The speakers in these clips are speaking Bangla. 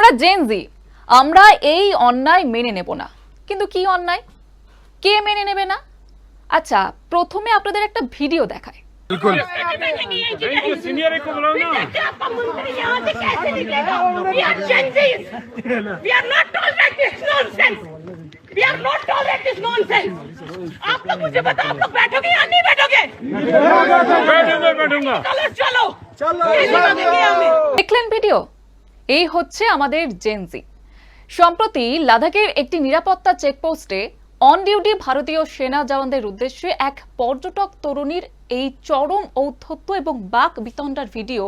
আমরা জেনজি, আমরা এই অন্যায় মেনে নেব না। কিন্তু কি অন্যায়, কে মেনে নেবে না? আচ্ছা, প্রথমে আপনাদের একটা ভিডিও দেখায়। बिल्कुल सीनियर को बुलाओ ना। आपका मंत्री यहाँ से कैसे निकलेगा? We are Gen Zs. We are not tolerate this nonsense. We are not tolerate this nonsense. आप लोग मुझे बताओ, आप लोग बैठोगे या नहीं बैठोगे? बैठूंगा चलो चलो দেখলেন ভিডিও? এই হচ্ছে আমাদের জেনজি। সম্প্রতি লাদাখের একটি নিরাপত্তা চেকপোস্টে অন ডিউটি ভারতীয় সেনা জওয়ানদের উদ্দেশ্যে এক পর্যটক তরুণীর এই চরম ঔদ্ধত্য এবং বাক বিতণ্ডার ভিডিও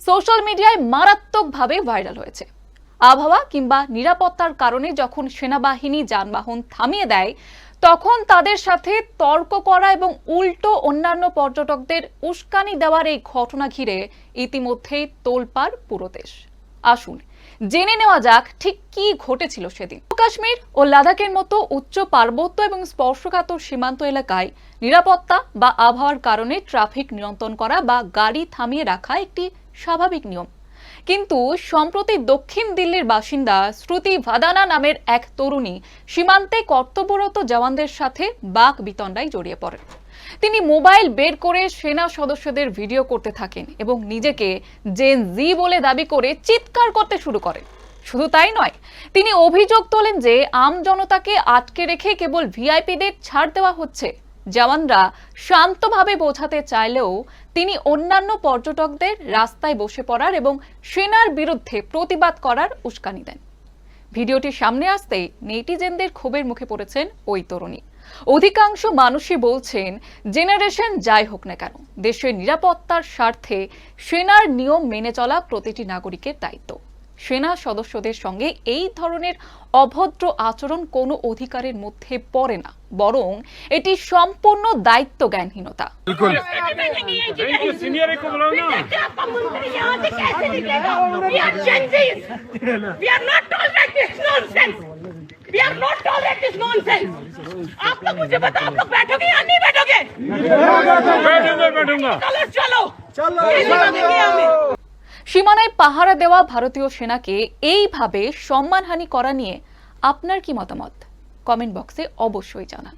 সোশ্যাল মিডিয়ায় মারাত্মকভাবে ভাইরাল হয়েছে। আবহাওয়া কিংবা নিরাপত্তার কারণে যখন সেনাবাহিনী যানবাহন থামিয়ে দেয়, তখন তাদের সাথে তর্ক করা এবং উল্টো অন্যান্য পর্যটকদের উস্কানি দেওয়ার এই ঘটনা ঘিরে ইতিমধ্যেই তোলপাড় পুরো দেশ। আসুন জেনে নেওয়া যাক ঠিক কি ঘটেছিল সেদিন। কাশ্মীর ও লাদাখের মতো উচ্চ পার্বত্য এবং স্পর্শকাতর সীমান্ত এলাকায় নিরাপত্তা বা আবহাওয়ার কারণে ট্রাফিক নিয়ন্ত্রণ করা বা গাড়ি থামিয়ে রাখা একটি স্বাভাবিক নিয়ম। কিন্তু সম্প্রতি দক্ষিণ দিল্লির বাসিন্দা শ্রুতি ভাদানা নামের এক তরুণী সীমান্তে কর্তব্যরত জওয়ানদের সাথে বাক বিতণ্ডায় জড়িয়ে পড়েন। তিনি মোবাইল বের করে সেনা সদস্যদের ভিডিও করতে থাকেন এবং নিজেকে জেন জি বলে দাবি করে চিৎকার করতে শুরু করেন। শুধু তাই নয়, তিনি অভিযোগ তোলেন যে আম জনতাকে আটকে রেখে কেবল ভিআইপিদের ছাড় দেওয়া হচ্ছে। জওয়ানরা শান্তভাবে বোঝাতে চাইলেও তিনি অন্যান্য পর্যটকদের রাস্তায় বসে পড়ার এবং সেনার বিরুদ্ধে প্রতিবাদ করার উস্কানি দেন। ভিডিওটি সামনে আসতেই নেটিজেনদের ক্ষোভের মুখে পড়েছেন ওই তরুণী। অধিকাংশ মানুষই বলছেন, জেনারেশন যাই হোক না কেন, দেশের নিরাপত্তার স্বার্থে সেনার নিয়ম মেনে চলা প্রতিটি নাগরিকের দায়িত্ব। সেনা সদস্যদের সঙ্গে এই ধরনের অভদ্র আচরণ কোনো অধিকারের মধ্যে পড়ে না, বরং এটি সম্পূর্ণ দায়িত্ব জ্ঞানহীনতা। बिल्कुल सीनियर को बुलाओ ना। आपका मंत्री यहाँ से कैसे निकलेगा? We are Gen Zs. We are not tolerate this nonsense. We are not tolerate this nonsense. आप लोग मुझे बताओ, आप लोग बैठोगे या नहीं बैठोगे? बैठूंगा चलो সীমানায় পাহারা দেওয়া ভারতীয় সেনাকে এইভাবে সম্মানহানি করা নিয়ে আপনার কি মতামত? কমেন্ট বক্সে অবশ্যই জানান।